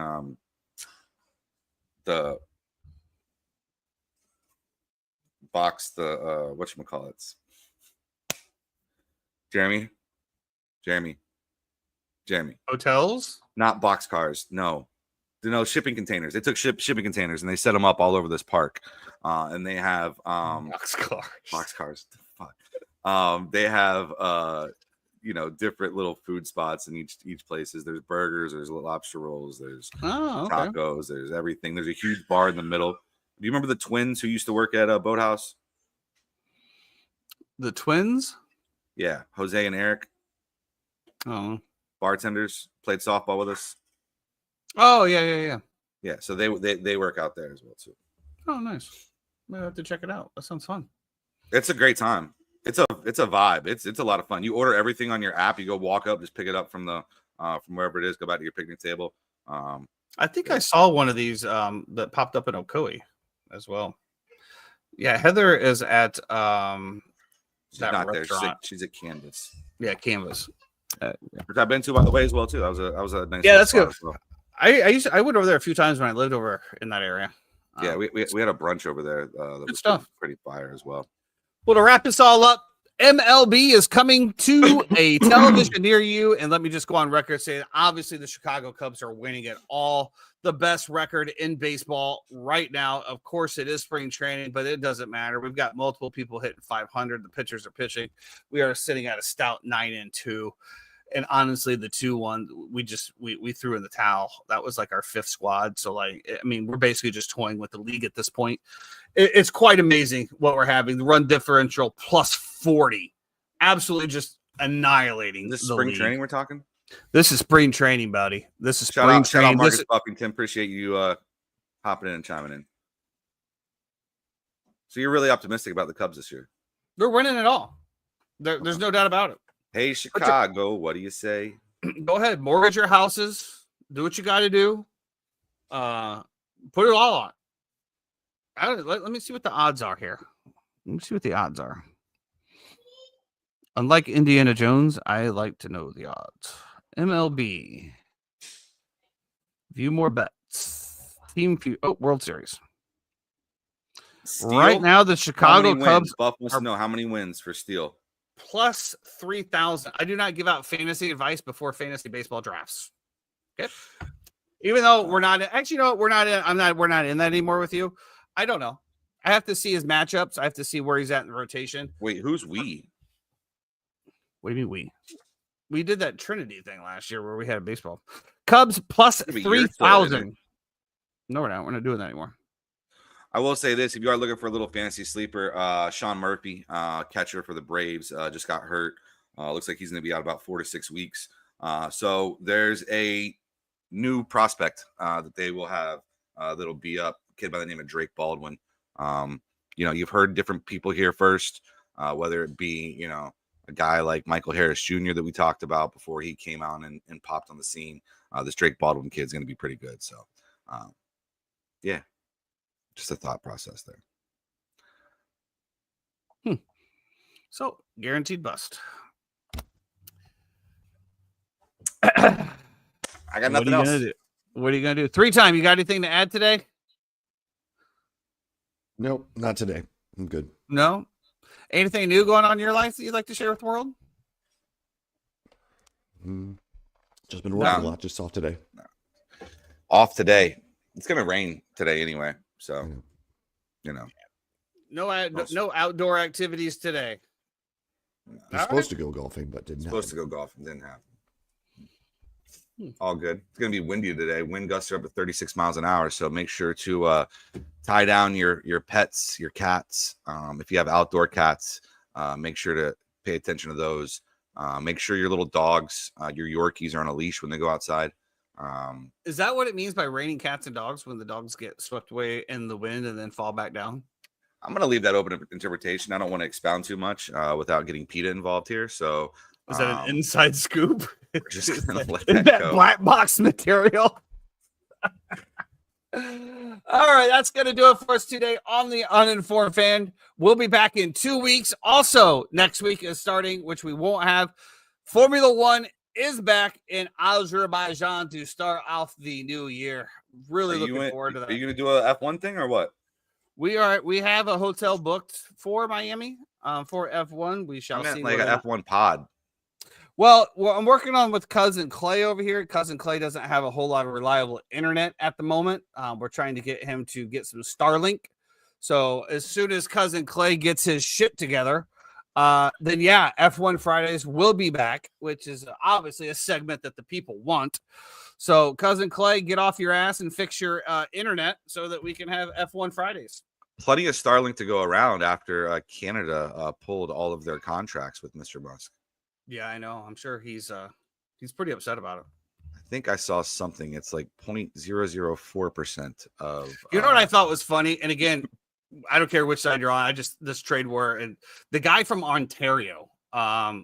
the whatchamacallits. Jeremy. Hotels? Not box cars. No, shipping containers. They took shipping containers and they set them up all over this park. And they have box cars. Fuck. They have different little food spots in each places. There's burgers, there's lobster rolls, there's tacos, there's everything. There's a huge bar in the middle. Do you remember the twins who used to work at Boathouse? The twins? Yeah, Jose and Eric. Oh. Bartenders, played softball with us. Oh, yeah. Yeah, so they work out there as well too. Oh, nice. I have to check it out. That sounds fun. It's a great time. It's a vibe. It's a lot of fun. You order everything on your app. You go walk up, just pick it up from wherever it is. Go back to your picnic table. I think I saw one of these that popped up in Ocoee as well. Yeah, Heather is at she's not restaurant. There. She's at Canvas. Yeah, Canvas. Which I've been to, by the way, as well too. That was a nice. Yeah, that's good. Well. I went over there a few times when I lived over in that area. Yeah, we had a brunch over there. That was stuff. Pretty fire as well. Well, to wrap this all up, MLB is coming to a television near you. And let me just go on record saying, obviously, the Chicago Cubs are winning it all. The best record in baseball right now. Of course, it is spring training, but it doesn't matter. We've got multiple people hitting 500. The pitchers are pitching. We are sitting at a stout 9-2. And honestly, the 2-1, we threw in the towel. That was like our 5th squad. So, we're basically just toying with the league at this point. It's quite amazing what we're having. The run differential plus 40. Absolutely just annihilating. This the spring league. Training we're talking? This is spring training, buddy. This is Shout spring out training. Marcus Buffington. Appreciate you hopping in and chiming in. So you're really optimistic about the Cubs this year? They're winning it all. There's no doubt about it. Hey, Chicago, what do you say? Go ahead, mortgage your houses. Do what you got to do. Put it all on. Let me see what the odds are here. Let me see what the odds are. Unlike Indiana Jones, I like to know the odds. MLB. View more bets. Team Few. Oh, World Series. Steele? Right now, the Chicago Cubs Buff wants to know how many wins for Steele. plus 3,000. I do not give out fantasy advice before fantasy baseball drafts. Okay. Even though we're not actually, you know what? We're not in that anymore with you. I don't know. I have to see his matchups. I have to see where he's at in the rotation. Wait, who's we? What do you mean we did that Trinity thing last year where we had a baseball. Cubs plus 3,000. No, we're not. We're not doing that anymore. I will say this: if you are looking for a little fantasy sleeper, Sean Murphy, catcher for the Braves, just got hurt. Looks like he's going to be out about 4 to 6 weeks. So there's a new prospect that they will have that'll be up. A kid by the name of Drake Baldwin. You've heard different people here first, whether it be a guy like Michael Harris Jr. that we talked about before he came out and popped on the scene. This Drake Baldwin kid is going to be pretty good. So, yeah. Just a thought process there. So guaranteed bust. I got nothing else. What are you gonna do? 3-time. You got anything to add today? Nope, not today. I'm good. No. Anything new going on in your life that you'd like to share with the world? Just been working a lot. Just off today. Off today. It's gonna rain today anyway. So, no outdoor activities today. I was supposed to go golfing, but didn't. Supposed to go golfing, didn't happen. All good. It's gonna be windy today. Wind gusts are up at 36 miles an hour. So make sure to tie down your pets, your cats. If you have outdoor cats, make sure to pay attention to those. Make sure your little dogs, your Yorkies, are on a leash when they go outside. Is that what it means by raining cats and dogs when the dogs get swept away in the wind and then fall back down? I'm going to leave that open to interpretation. I don't want to expound too much without getting PETA involved here. So is that an inside scoop? We're just going to let that that go. Black box material. All right, that's going to do it for us today on the Uninformed Fan. We'll be back in 2 weeks. Also, next week is starting, which we won't have. Formula One is back in Azerbaijan to start off the new year. Really looking forward to that. Are you going to do a F1 thing or what? We have a hotel booked for Miami for F1. We shall see. Like an F1 pod. Well, I'm working on with Cousin Clay over here. Cousin Clay doesn't have a whole lot of reliable internet at the moment. We're trying to get him to get some Starlink. So as soon as Cousin Clay gets his shit together, then yeah, F1 Fridays will be back, which is obviously a segment that the people want. So Cousin Clay, get off your ass and fix your internet so that we can have F1 Fridays. Plenty of Starlink to go around after Canada pulled all of their contracts with Mr. Musk. Yeah, I know. I'm sure he's pretty upset about it. I think I saw something. It's like 0.004% of. You know what I thought was funny? And again, I don't care which side you're on. This trade war, and the guy from Ontario, I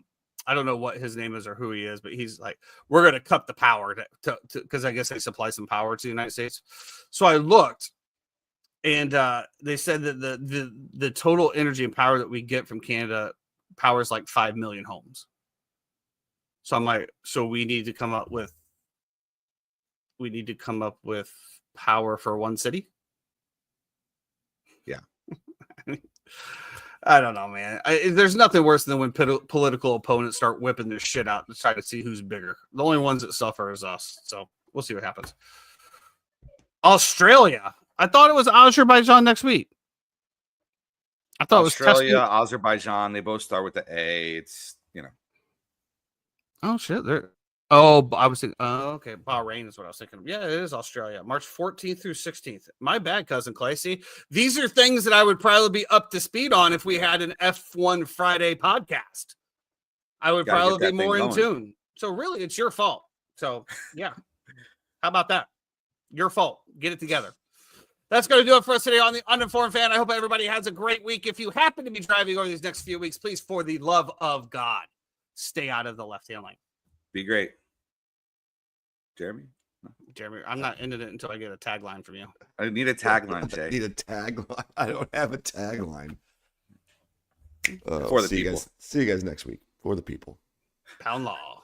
don't know what his name is or who he is, but he's like, we're going to cut the power to because I guess they supply some power to the United States. So I looked, and they said that the total energy and power that we get from Canada powers like 5 million homes. So I'm like, so we need to come up with power for one city. Yeah. I don't know, man. There's nothing worse than when political opponents start whipping their shit out to try to see who's bigger. The only ones that suffer is us. So we'll see what happens. Australia. I thought it was Azerbaijan next week. I thought Australia, it was Azerbaijan. They both start with the A. It's Oh shit! I was thinking. Okay, Bahrain is what I was thinking. Yeah, it is Australia. March 14th through 16th. My bad, Cousin Clay. See, these are things that I would probably be up to speed on if we had an F1 Friday podcast. I would probably be more in tune. So really, it's your fault. So yeah, how about that? Your fault. Get it together. That's going to do it for us today on the Uninformed Fan. I hope everybody has a great week. If you happen to be driving over these next few weeks, please, for the love of God, stay out of the left-hand lane. Be great. Jeremy, I'm not ending it until I get a tagline from you. I need a tagline, Jay. I need a tagline. I don't have a tagline. For the see people. You guys, see you guys next week. For the people. Pound law.